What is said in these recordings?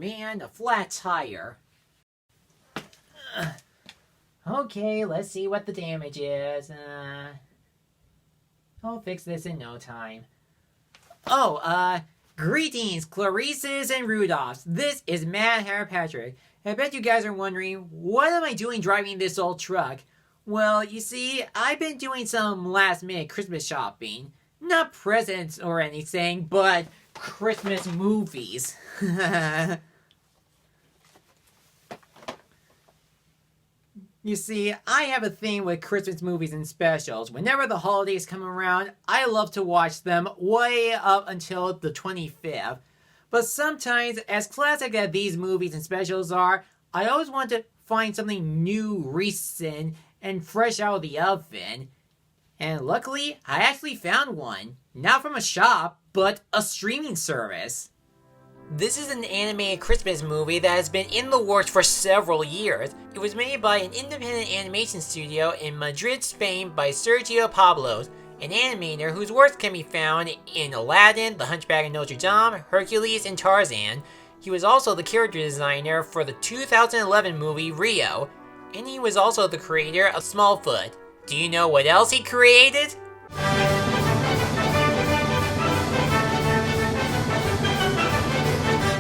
man, a flat tire. Okay, let's see what the damage is. I'll fix this in no time. Greetings, Clarices and Rudolphs. This is Mad Hatter Patrick. I bet you guys are wondering, what am I doing driving this old truck? Well, you see, I've been doing some last-minute Christmas shopping. Not presents or anything, but Christmas movies. You see, I have a thing with Christmas movies and specials. Whenever the holidays come around, I love to watch them way up until the 25th. But sometimes, as classic as these movies and specials are, I always want to find something new, recent, and fresh out of the oven. And luckily, I actually found one. Not from a shop, but a streaming service. This is an animated Christmas movie that has been in the works for several years. It was made by an independent animation studio in Madrid, Spain by Sergio Pablos, an animator whose works can be found in Aladdin, The Hunchback of Notre Dame, Hercules, and Tarzan. He was also the character designer for the 2011 movie Rio, and he was also the creator of Smallfoot. Do you know what else he created?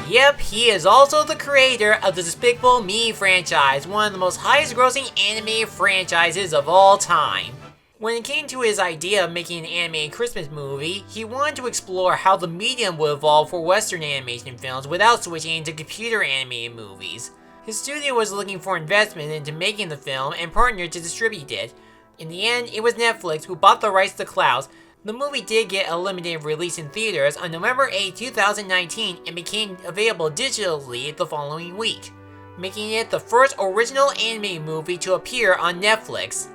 Yep, he is also the creator of the Despicable Me franchise, one of the most highest-grossing animated franchises of all time. When it came to his idea of making an animated Christmas movie, he wanted to explore how the medium would evolve for Western animation films without switching into computer animated movies. His studio was looking for investment into making the film and partnered to distribute it. In the end, it was Netflix who bought the rights to Klaus. The movie did get a limited release in theaters on November 8, 2019 and became available digitally the following week, making it the first original animated movie to appear on Netflix.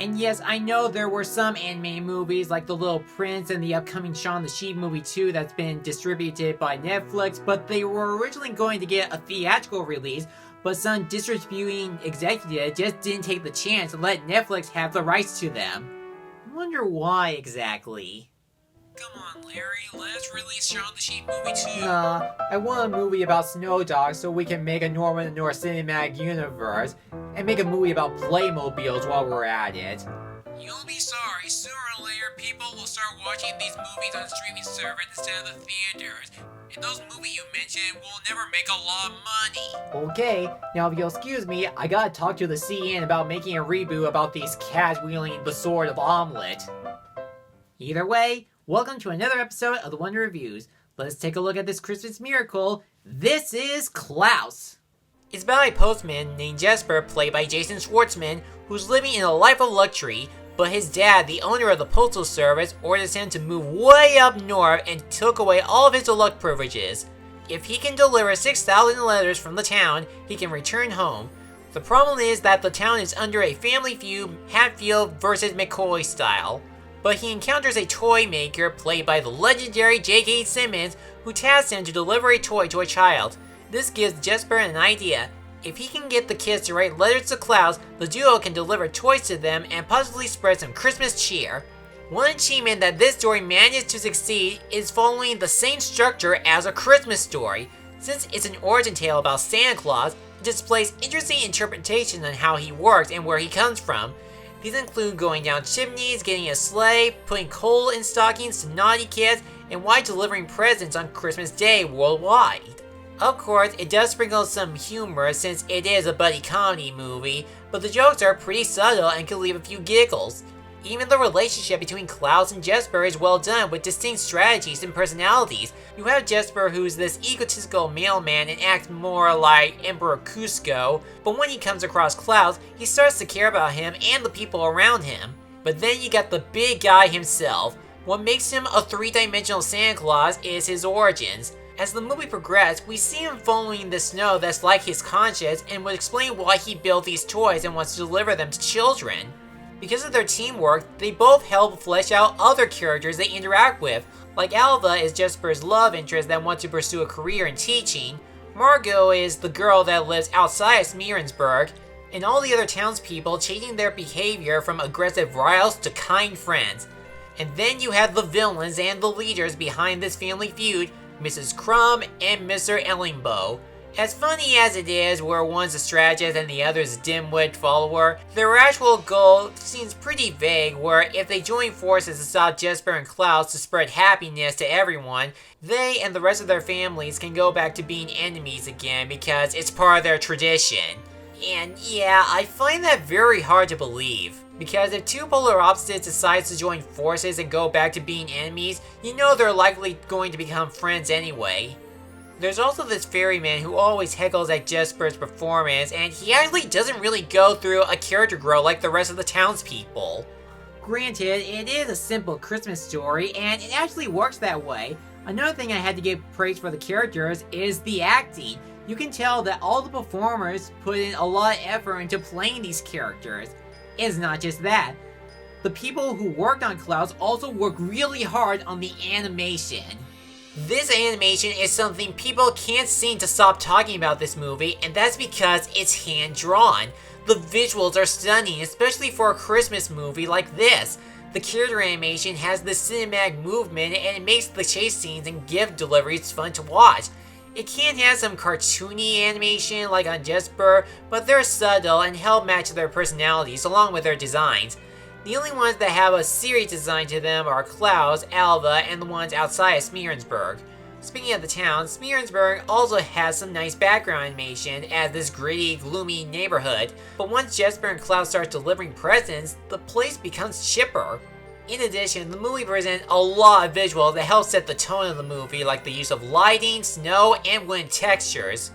And yes, I know there were some animated movies like The Little Prince and the upcoming Shaun the Sheep movie 2 that's been distributed by Netflix, but they were originally going to get a theatrical release, but some distributing executive just didn't take the chance and let Netflix have the rights to them. I wonder why exactly. Come on, Larry, let's release Shaun the Sheep movie 2. Nah, I want a movie about snow dogs so we can make a Norman and North cinematic universe, and make a movie about Playmobiles while we're at it. You'll be sorry, sooner or later people will start watching these movies on streaming service instead of the theaters. And those movies you mentioned will never make a lot of money. Okay, now if you'll excuse me, I gotta talk to the CN about making a reboot about these cats wielding the sword of omelet. Either way, welcome to another episode of the Wonder Reviews. Let's take a look at this Christmas miracle. This is Klaus. It's about a postman named Jesper, played by Jason Schwartzman, who's living in a life of luxury, but his dad, the owner of the postal service, orders him to move way up north and took away all of his deluxe privileges. If he can deliver 6,000 letters from the town, he can return home. The problem is that the town is under a family feud, Hatfield versus McCoy style. But he encounters a toy maker, played by the legendary J.K. Simmons, who tasks him to deliver a toy to a child. This gives Jesper an idea. If he can get the kids to write letters to Klaus, the duo can deliver toys to them and possibly spread some Christmas cheer. One achievement that this story managed to succeed is following the same structure as A Christmas Story. Since it's an origin tale about Santa Claus, it displays interesting interpretations on how he works and where he comes from. These include going down chimneys, getting a sleigh, putting coal in stockings to naughty kids, and why delivering presents on Christmas Day worldwide. Of course, it does sprinkle some humor since it is a buddy comedy movie, but the jokes are pretty subtle and can leave a few giggles. Even the relationship between Klaus and Jesper is well done with distinct strategies and personalities. You have Jesper, who's this egotistical mailman and acts more like Emperor Cusco, but when he comes across Klaus, he starts to care about him and the people around him. But then you got the big guy himself. What makes him a three-dimensional Santa Claus is his origins. As the movie progresses, we see him following the snow that's like his conscience and would explain why he built these toys and wants to deliver them to children. Because of their teamwork, they both help flesh out other characters they interact with, like Alva is Jesper's love interest that wants to pursue a career in teaching, Margot is the girl that lives outside Smearensburg, and all the other townspeople changing their behavior from aggressive rivals to kind friends. And then you have the villains and the leaders behind this family feud, Mrs. Crumb and Mr. Ellingbow. As funny as it is, where one's a strategist and the other's a dimwit follower, their actual goal seems pretty vague, where if they join forces to stop Jesper and Klaus to spread happiness to everyone, they and the rest of their families can go back to being enemies again because it's part of their tradition. And yeah, I find that very hard to believe. Because if two polar opposites decide to join forces and go back to being enemies, you know they're likely going to become friends anyway. There's also this ferryman who always heckles at Jesper's performance, and he actually doesn't really go through a character growth like the rest of the townspeople. Granted, it is a simple Christmas story, and it actually works that way. Another thing I had to give praise for the characters is the acting. You can tell that all the performers put in a lot of effort into playing these characters. It's not just that. The people who worked on Klaus also worked really hard on the animation. This animation is something people can't seem to stop talking about this movie, and that's because it's hand-drawn. The visuals are stunning, especially for a Christmas movie like this. The character animation has the cinematic movement, and it makes the chase scenes and gift deliveries fun to watch. It can have some cartoony animation like on Jesper, but they're subtle and help match their personalities along with their designs. The only ones that have a serious design to them are Klaus, Alva, and the ones outside of Smearensburg. Speaking of the town, Smearensburg also has some nice background animation as this gritty, gloomy neighborhood, but once Jesper and Klaus start delivering presents, the place becomes chipper. In addition, the movie presents a lot of visuals that help set the tone of the movie, like the use of lighting, snow, and wind textures.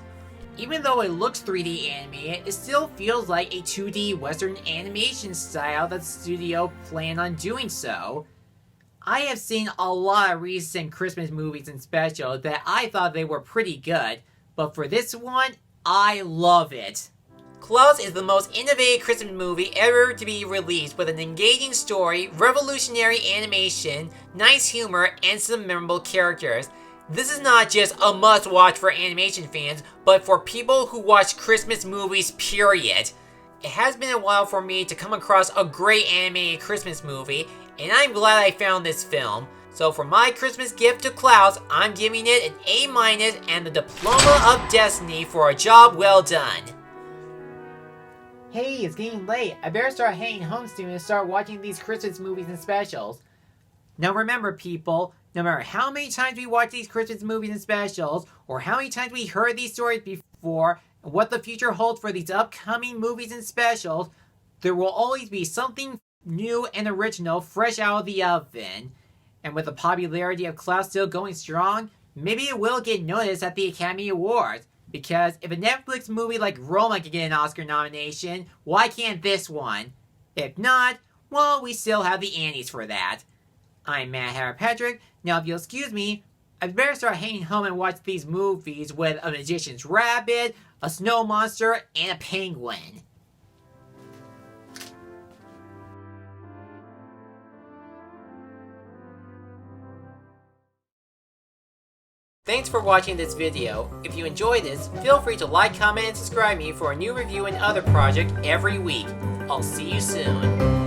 Even though it looks 3D animated, it still feels like a 2D Western animation style that the studio planned on doing so. I have seen a lot of recent Christmas movies and specials that I thought they were pretty good, but for this one, I love it. Klaus is the most innovative Christmas movie ever to be released, with an engaging story, revolutionary animation, nice humor, and some memorable characters. This is not just a must-watch for animation fans, but for people who watch Christmas movies, period. It has been a while for me to come across a great animated Christmas movie, and I'm glad I found this film. So for my Christmas gift to Klaus, I'm giving it an A- and the Diploma of Destiny for a job well done. Hey, it's getting late. I better start heading home soon and start watching these Christmas movies and specials. Now remember, people, no matter how many times we watch these Christmas movies and specials, or how many times we heard these stories before, and what the future holds for these upcoming movies and specials, there will always be something new and original fresh out of the oven. And with the popularity of Klaus still going strong, maybe it will get noticed at the Academy Awards. Because if a Netflix movie like Roma can get an Oscar nomination, why can't this one? If not, well, we still have the Annies for that. I'm Matt Patrick. Now, if you'll excuse me, I'd better start heading home and watch these movies with a magician's rabbit, a snow monster, and a penguin. Thanks for watching this video. If you enjoyed this, feel free to like, comment, and subscribe me for a new review and other project every week. I'll see you soon.